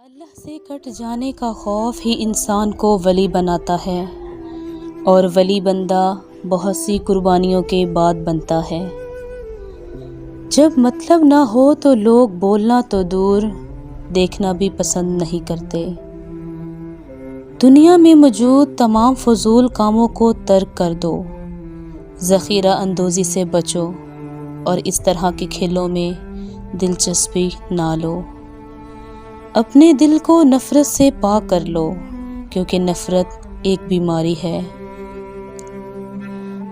اللہ سے کٹ جانے کا خوف ہی انسان کو ولی بناتا ہے، اور ولی بندہ بہت سی قربانیوں کے بعد بنتا ہے۔ جب مطلب نہ ہو تو لوگ بولنا تو دور، دیکھنا بھی پسند نہیں کرتے۔ دنیا میں موجود تمام فضول کاموں کو ترک کر دو، ذخیرہ اندوزی سے بچو، اور اس طرح کے کھیلوں میں دلچسپی نہ لو۔ اپنے دل کو نفرت سے پاک کر لو، کیونکہ نفرت ایک بیماری ہے۔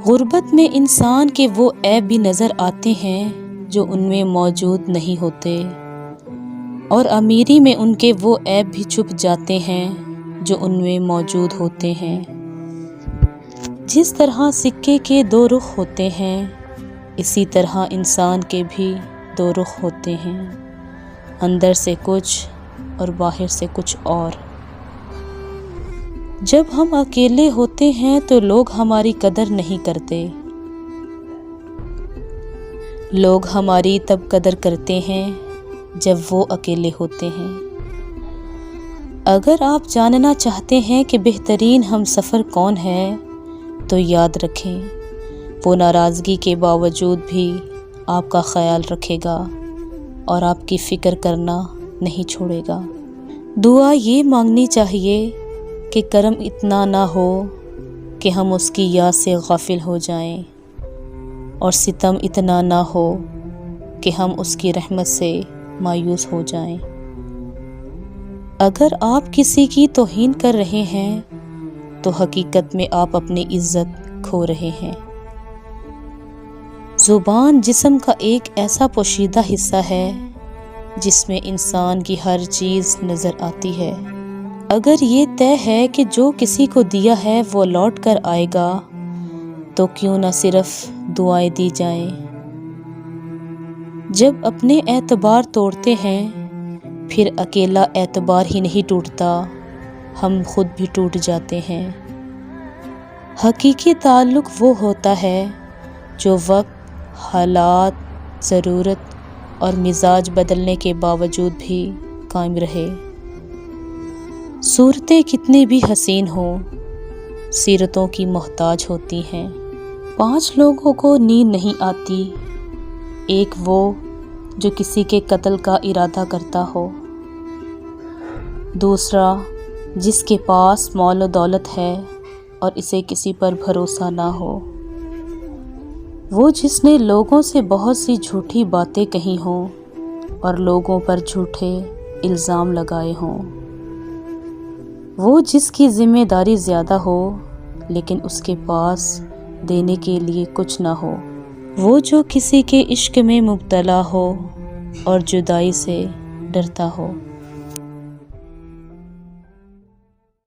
غربت میں انسان کے وہ عیب بھی نظر آتے ہیں جو ان میں موجود نہیں ہوتے، اور امیری میں ان کے وہ عیب بھی چھپ جاتے ہیں جو ان میں موجود ہوتے ہیں۔ جس طرح سکے کے دو رخ ہوتے ہیں، اسی طرح انسان کے بھی دو رخ ہوتے ہیں، اندر سے کچھ اور باہر سے کچھ اور۔ جب ہم اکیلے ہوتے ہیں تو لوگ ہماری قدر نہیں کرتے۔ لوگ ہماری تب قدر کرتے ہیں جب وہ اکیلے ہوتے ہیں۔ اگر آپ جاننا چاہتے ہیں کہ بہترین ہمسفر کون ہے تو یاد رکھیں، وہ ناراضگی کے باوجود بھی آپ کا خیال رکھے گا اور آپ کی فکر کرنا نہیں چھوڑے گا۔ دعا یہ مانگنی چاہیے کہ کرم اتنا نہ ہو کہ ہم اس کی یاد سے غافل ہو جائیں، اور ستم اتنا نہ ہو کہ ہم اس کی رحمت سے مایوس ہو جائیں۔ اگر آپ کسی کی توہین کر رہے ہیں تو حقیقت میں آپ اپنی عزت کھو رہے ہیں۔ زبان جسم کا ایک ایسا پوشیدہ حصہ ہے جس میں انسان کی ہر چیز نظر آتی ہے۔ اگر یہ طے ہے کہ جو کسی کو دیا ہے وہ لوٹ کر آئے گا، تو کیوں نہ صرف دعائیں دی جائیں۔ جب اپنے اعتبار توڑتے ہیں، پھر اکیلا اعتبار ہی نہیں ٹوٹتا، ہم خود بھی ٹوٹ جاتے ہیں۔ حقیقی تعلق وہ ہوتا ہے جو وقت، حالات، ضرورت اور مزاج بدلنے کے باوجود بھی قائم رہے۔ صورتیں کتنی بھی حسین ہوں، سیرتوں کی محتاج ہوتی ہیں۔ 5 لوگوں کو نیند نہیں آتی، ایک وہ جو کسی کے قتل کا ارادہ کرتا ہو، دوسرا جس کے پاس مال و دولت ہے اور اسے کسی پر بھروسہ نہ ہو، وہ جس نے لوگوں سے بہت سی جھوٹی باتیں کہی ہوں اور لوگوں پر جھوٹے الزام لگائے ہوں، وہ جس کی ذمہ داری زیادہ ہو لیکن اس کے پاس دینے کے لیے کچھ نہ ہو، وہ جو کسی کے عشق میں مبتلا ہو اور جدائی سے ڈرتا ہو۔